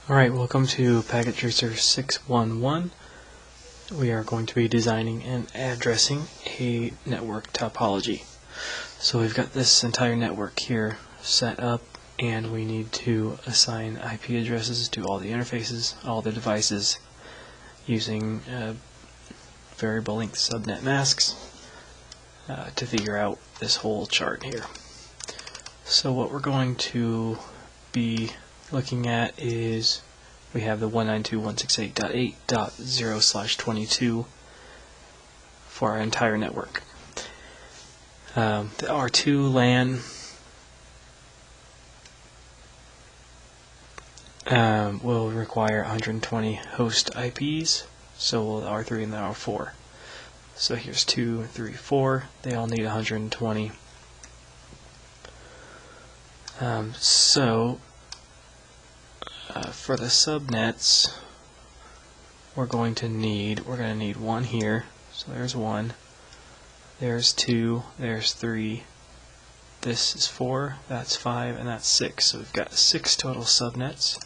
Alright, welcome to Packet Tracer 611. We are going to be designing and addressing a network topology. So we've got this entire network here set up, and we need to assign IP addresses to all the interfaces, all the devices, using variable length subnet masks to figure out this whole chart here. So what we're going to be looking at is we have the 192.168.8.0/22 for our entire network. The R2 LAN will require 120 host IPs, so will the R3 and the R4. So here's 2, 3, 4. They all need 120. For the subnets, we're going to need one here. So there's 1, there's 2, there's 3, this is 4, that's 5, and that's 6. So we've got 6 total subnets,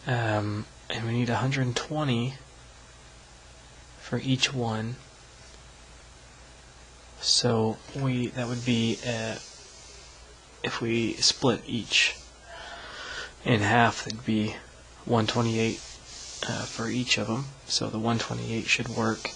and we need 120 for each one. So that would be if we split each in half, it'd be 128 for each of them. So the 128 should work.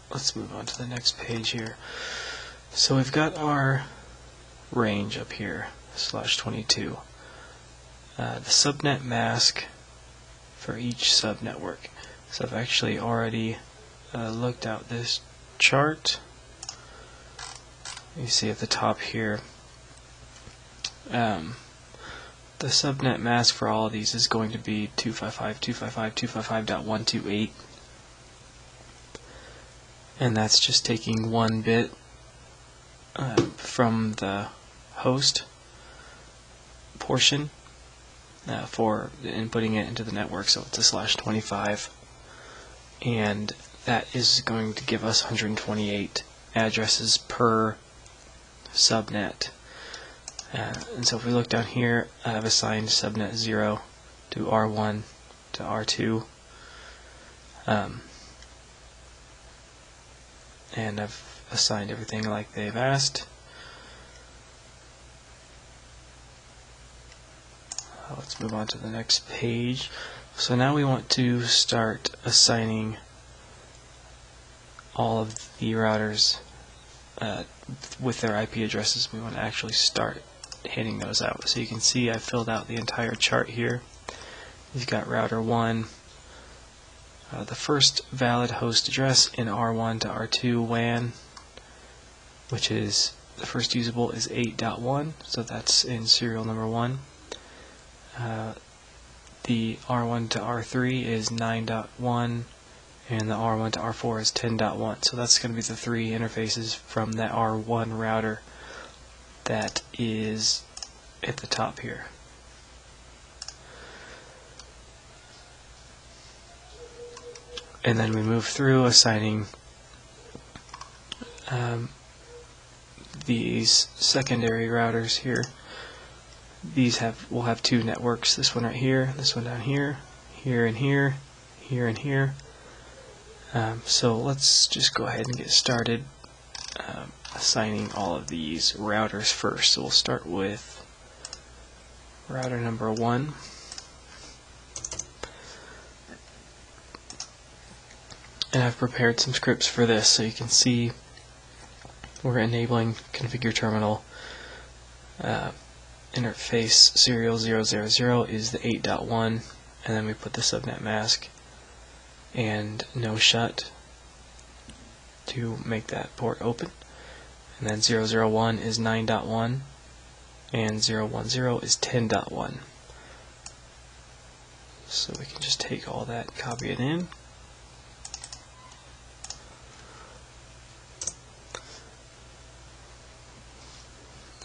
Let's move on to the next page here. So we've got our range up here, /22. The subnet mask for each subnetwork. So I've actually already looked out this chart. You see at the top here, the subnet mask for all of these is going to be 255.255.255.128, and that's just taking one bit from the host portion for inputting it into the network. So it's a /25, and that is going to give us 128 addresses per subnet. And so if we look down here, I've assigned subnet 0 to R1 to R2, and I've assigned everything like they've asked. Let's move on to the next page. So now we want to start assigning all of the routers with their IP addresses. We want to actually start handing those out. So you can see I filled out the entire chart here. You've got router 1. The first valid host address in R1 to R2 WAN, which is the first usable, is 8.1, so that's in serial number 1. The R1 to R3 is 9.1, and the R1 to R4 is 10.1. So that's going to be the 3 interfaces from that R1 router that is at the top here. And then we move through assigning these secondary routers here. These will have 2 networks, this one right here, this one down here, here and here, here and here. So let's just go ahead and get started assigning all of these routers first. So we'll start with router number 1. And I've prepared some scripts for this, so you can see we're enabling configure terminal. Interface serial 000 is the 8.1, and then we put the subnet mask and no shut to make that port open. And then 001 is 9.1, and 010 is 10.1. So we can just take all that, copy it in.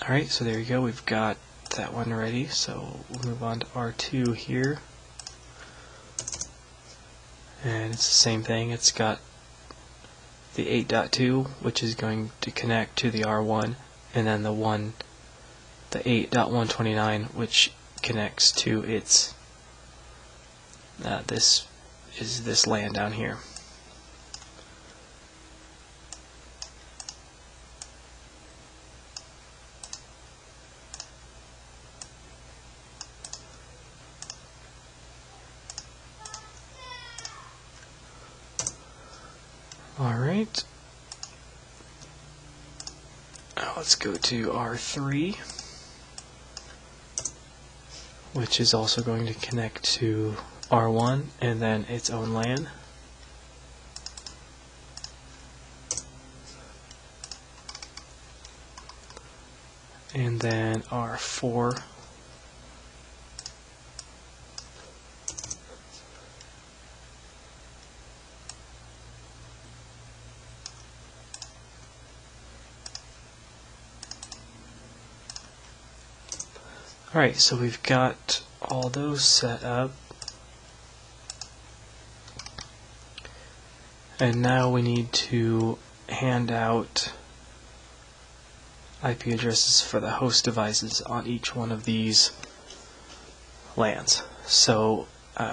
Alright, so there you go, we've got that one ready. So we'll move on to R2 here. and it's the same thing. It's got the 8.2, which is going to connect to the R1, and then the 8.129, which connects to its this is this LAN down here. Alright, now let's go to R3, which is also going to connect to R1 and then its own LAN. And then R4, Alright, so we've got all those set up. And now we need to hand out IP addresses for the host devices on each one of these LANs. So,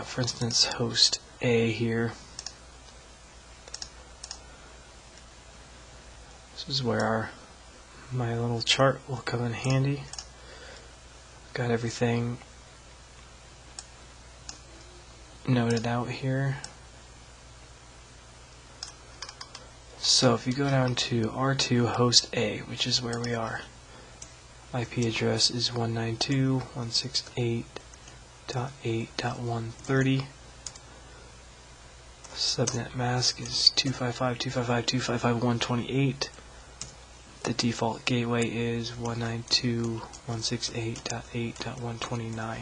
for instance, host A here. This is where my little chart will come in handy. Got everything noted out here. So if you go down to R2 host A, which is where we are, IP address is 192.168.8.130. Subnet mask is 255.255.255.128. The default gateway is 192.168.8.129.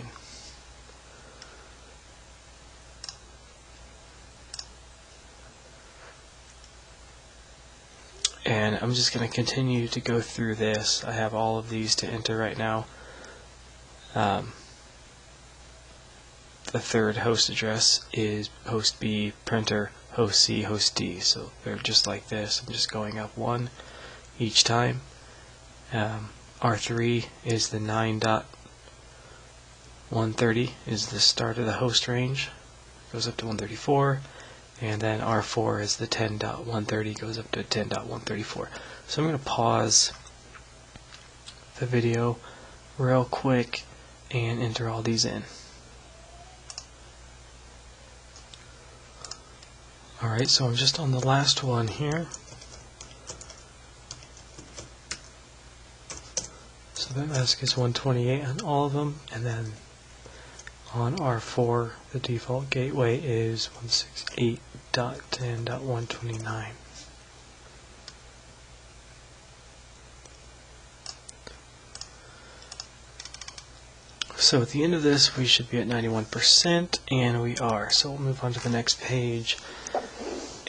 And I'm just going to continue to go through this. I have all of these to enter right now. The third host address is host B, printer, host C, host D. So they're just like this. I'm just going up one each time. R3 is the 9.130 is the start of the host range. Goes up to 134. And then R4 is the 10.130, goes up to 10.134. So I'm going to pause the video real quick and enter all these in. Alright, so I'm just on the last one here. So the mask is 128 on all of them, and then on R4 the default gateway is 168.10.129. So at the end of this we should be at 91%, and we are. So we'll move on to the next page,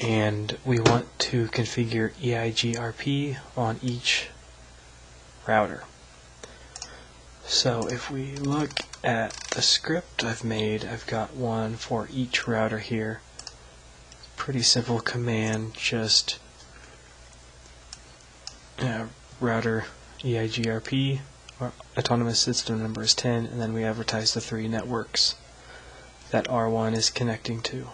and we want to configure EIGRP on each router. So if we look at the script I've made, I've got one for each router here. Pretty simple command, just router EIGRP, our autonomous system number is 10, and then we advertise the 3 networks that R1 is connecting to.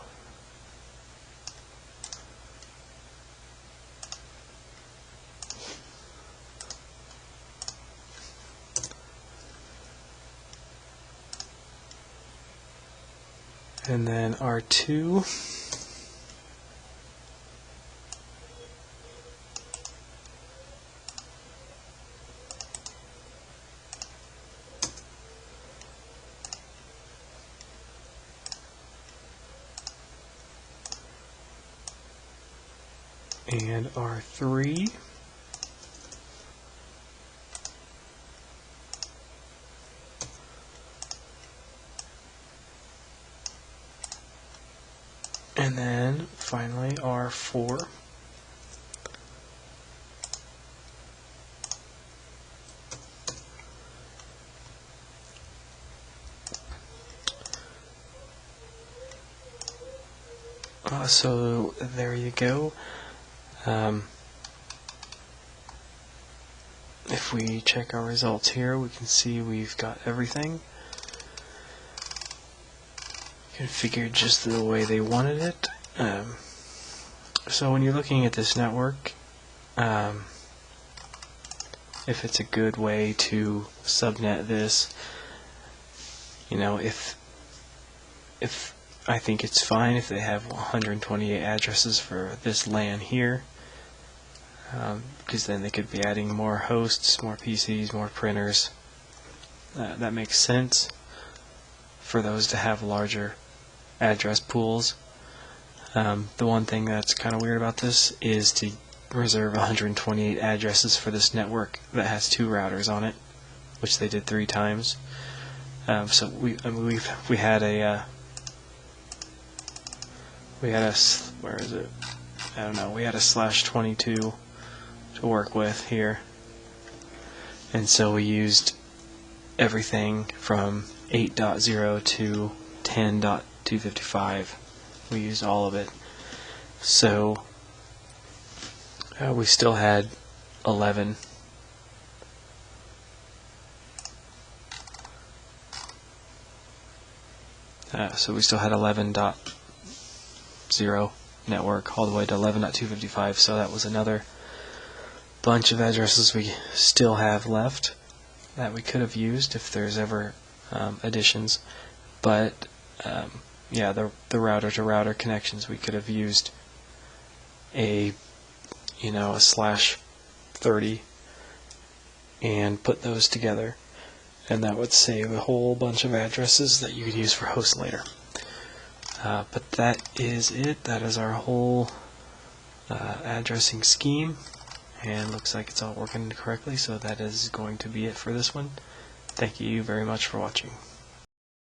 And then R2, and R3, and then finally R4. So there you go. If we check our results here, we can see we've got everything configured just the way they wanted it. So when you're looking at this network, if it's a good way to subnet this, if I think it's fine if they have 128 addresses for this LAN here, because then they could be adding more hosts, more PCs, more printers. That makes sense for those to have larger address pools. The one thing that's kind of weird about this is to reserve 128 addresses for this network that has 2 routers on it, which they did 3 times. So we had a where is it? I don't know. We had a /22 to work with here, and so we used everything from 8.0 to 10.255. We used all of it. So we still had 11. So we still had 11.0 network all the way to 11.255. So that was another bunch of addresses we still have left that we could have used if there's ever additions. But yeah, the router to router connections, we could have used a /30 and put those together, and that would save a whole bunch of addresses that you could use for hosts later. But that is it. That is our whole addressing scheme, and looks like it's all working correctly, so that is going to be it for this one. Thank you very much for watching.